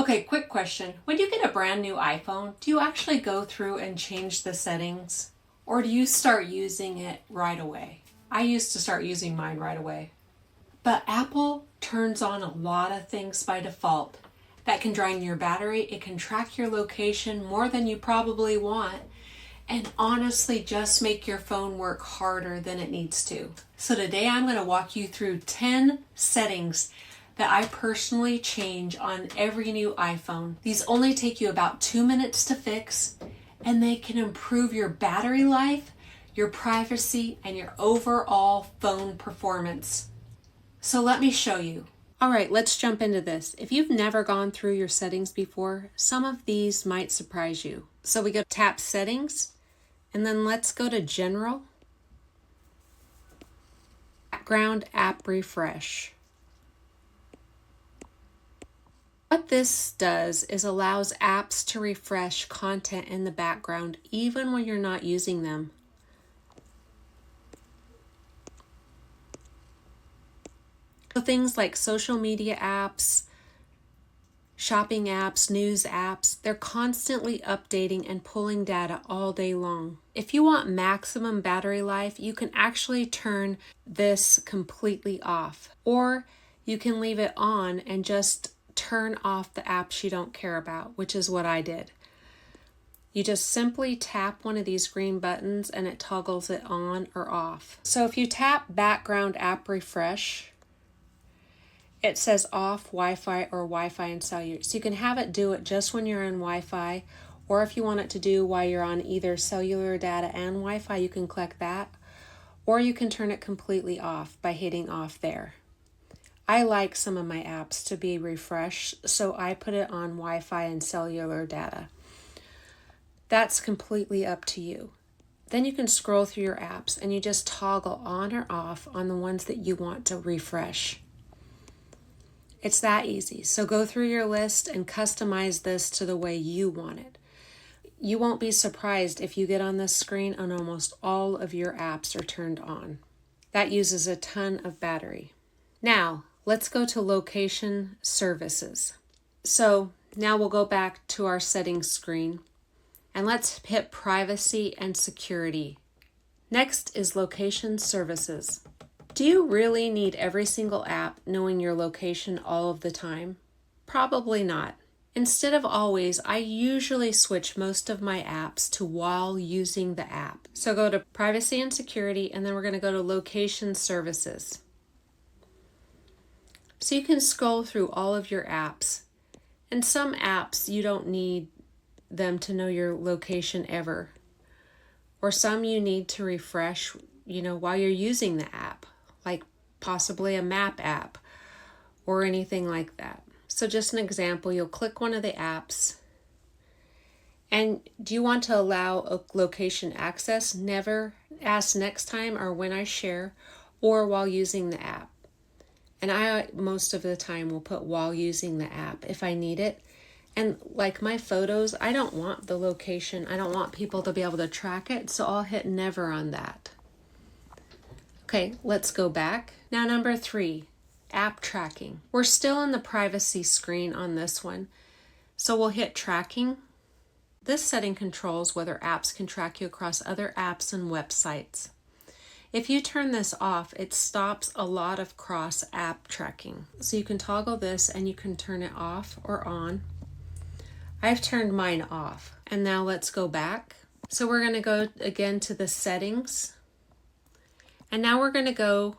Okay, quick question. When you get a brand new iPhone, do you actually go through and change the settings? Or do you start using it right away? I used to start using mine right away. But Apple turns on a lot of things by default. That can drain your battery, it can track your location more than you probably want, and honestly just make your phone work harder than it needs to. So today I'm going to walk you through 10 settings that I personally change on every new iPhone. These only take you about 2 minutes to fix, and they can improve your battery life, your privacy, and your overall phone performance. So let me show you. All right, let's jump into this. If you've never gone through your settings before, some of these might surprise you. So we go tap Settings, and then let's go to General, Background App Refresh. What this does is allows apps to refresh content in the background even when you're not using them. So things like social media apps, shopping apps, news apps, they're constantly updating and pulling data all day long. If you want maximum battery life, you can actually turn this completely off, or you can leave it on and just turn off the apps you don't care about, which is what I did. You just simply tap one of these green buttons and it toggles it on or off. So if you tap Background App Refresh, it says off Wi-Fi or Wi-Fi and cellular. So you can have it do it just when you're on Wi-Fi, or if you want it to do while you're on either cellular data and Wi-Fi, you can click that, or you can turn it completely off by hitting off there. I like some of my apps to be refreshed, so I put it on Wi-Fi and cellular data. That's completely up to you. Then you can scroll through your apps and you just toggle on or off on the ones that you want to refresh. It's that easy. So go through your list and customize this to the way you want it. You won't be surprised if you get on this screen and almost all of your apps are turned on. That uses a ton of battery. Now, let's go to Location Services. So now we'll go back to our settings screen and let's hit Privacy and Security. Next is Location Services. Do you really need every single app knowing your location all of the time? Probably not. Instead of always, I usually switch most of my apps to while using the app. So go to Privacy and Security, and then we're going to go to Location Services. So you can scroll through all of your apps. And some apps, you don't need them to know your location ever. Or some you need to refresh, while you're using the app, like possibly a map app or anything like that. So just an example, you'll click one of the apps, and do you want to allow a location access? Never, ask next time or when I share, or while using the app. And I most of the time will put while using the app if I need it. And like my photos, I don't want the location. I don't want people to be able to track it, so I'll hit never on that. Okay, let's go back. Now number 3, app tracking. We're still in the privacy screen on this one. So we'll hit tracking. This setting controls whether apps can track you across other apps and websites. If you turn this off, it stops a lot of cross app tracking. So you can toggle this and you can turn it off or on. I've turned mine off. And now let's go back. So we're going to go again to the settings. And now we're going to go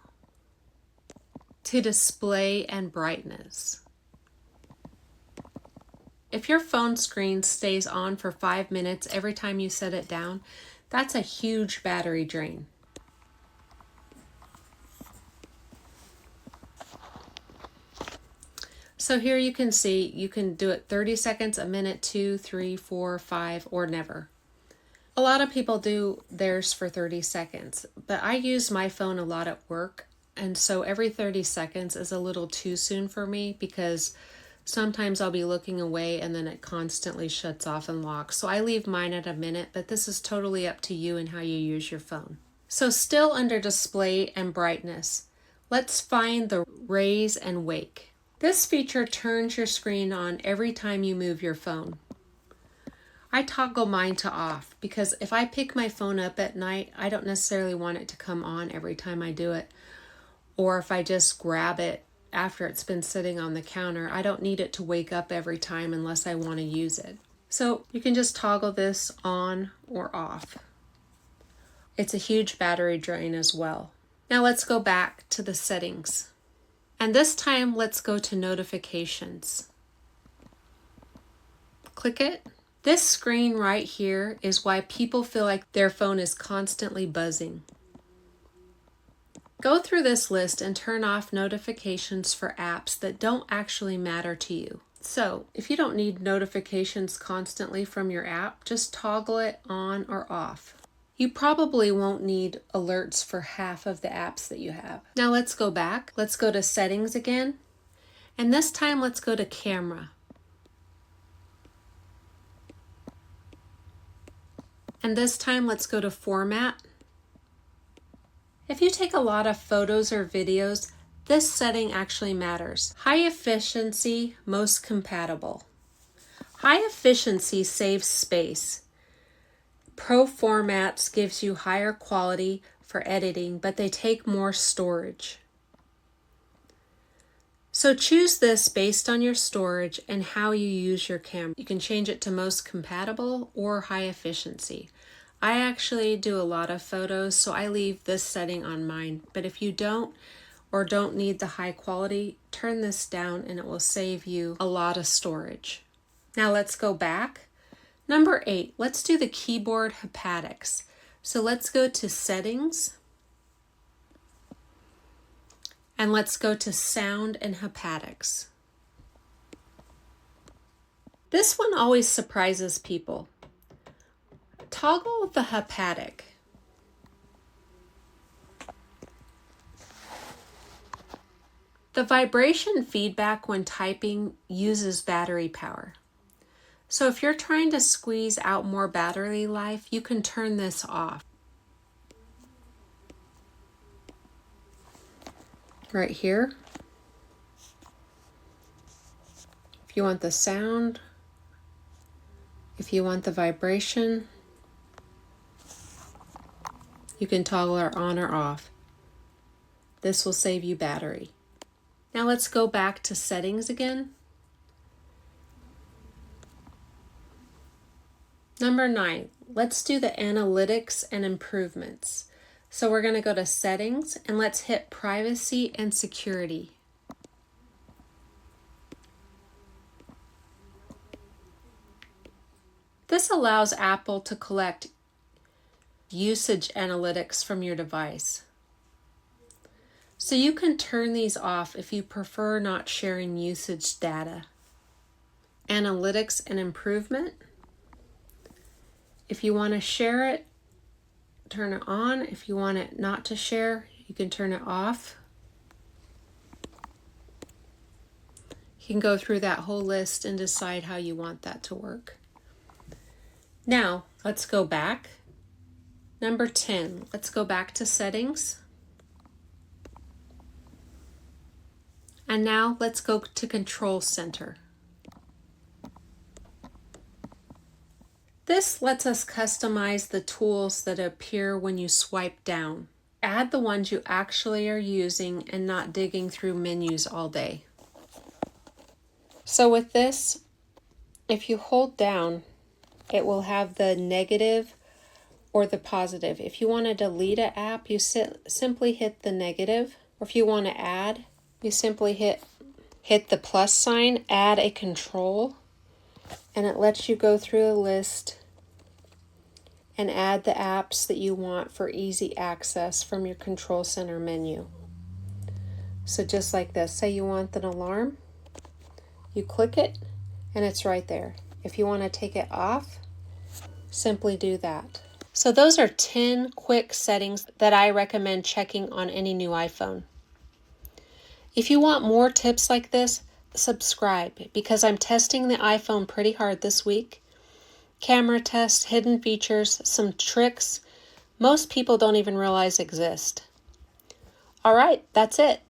to display and brightness. If your phone screen stays on for 5 minutes every time you set it down, that's a huge battery drain. So here you can see you can do it 30 seconds, a minute, 2, 3, 4, 5, or never. A lot of people do theirs for 30 seconds, but I use my phone a lot at work, and so every 30 seconds is a little too soon for me because sometimes I'll be looking away and then it constantly shuts off and locks. So I leave mine at a minute, but this is totally up to you and how you use your phone. So still under display and brightness, let's find the raise and wake. This feature turns your screen on every time you move your phone. I toggle mine to off because if I pick my phone up at night, I don't necessarily want it to come on every time I do it. Or if I just grab it after it's been sitting on the counter, I don't need it to wake up every time unless I want to use it. So you can just toggle this on or off. It's a huge battery drain as well. Now let's go back to the settings. And this time let's go to notifications. Click it. This screen right here is why people feel like their phone is constantly buzzing. Go through this list and turn off notifications for apps that don't actually matter to you. So, if you don't need notifications constantly from your app, just toggle it on or off. You probably won't need alerts for half of the apps that you have. Now let's go back. Let's go to settings again. And this time let's go to camera. And this time let's go to format. If you take a lot of photos or videos, this setting actually matters. High efficiency, most compatible. High efficiency saves space. Pro formats gives you higher quality for editing, but they take more storage. So choose this based on your storage and how you use your camera. You can change it to most compatible or high efficiency. I actually do a lot of photos, so I leave this setting on mine. But if you don't or don't need the high quality, turn this down and it will save you a lot of storage. Now let's go back. Number 8, let's do the keyboard haptics. So let's go to settings. And let's go to sound and haptics. This one always surprises people. Toggle the haptic. The vibration feedback when typing uses battery power. So if you're trying to squeeze out more battery life, you can turn this off. Right here. If you want the sound, if you want the vibration, you can toggle it on or off. This will save you battery. Now let's go back to settings again. Number 9, let's do the analytics and improvements. So we're going to go to settings and let's hit privacy and security. This allows Apple to collect usage analytics from your device. So you can turn these off if you prefer not sharing usage data. Analytics and improvement. If you want to share it, turn it on. If you want it not to share, you can turn it off. You can go through that whole list and decide how you want that to work. Now, let's go back. Number 10, let's go back to settings. And now let's go to Control Center. This lets us customize the tools that appear when you swipe down. Add the ones you actually are using and not digging through menus all day. So with this, if you hold down, it will have the negative or the positive. If you want to delete an app, you simply hit the negative. Or if you want to add, you simply hit the plus sign, add a control, and it lets you go through a list and add the apps that you want for easy access from your Control Center menu. So just like this, say you want an alarm, you click it and it's right there. If you want to take it off, simply do that. So those are 10 quick settings that I recommend checking on any new iPhone. If you want more tips like this, subscribe because I'm testing the iPhone pretty hard this week. Camera tests, hidden features, some tricks most people don't even realize exist. All right, that's it.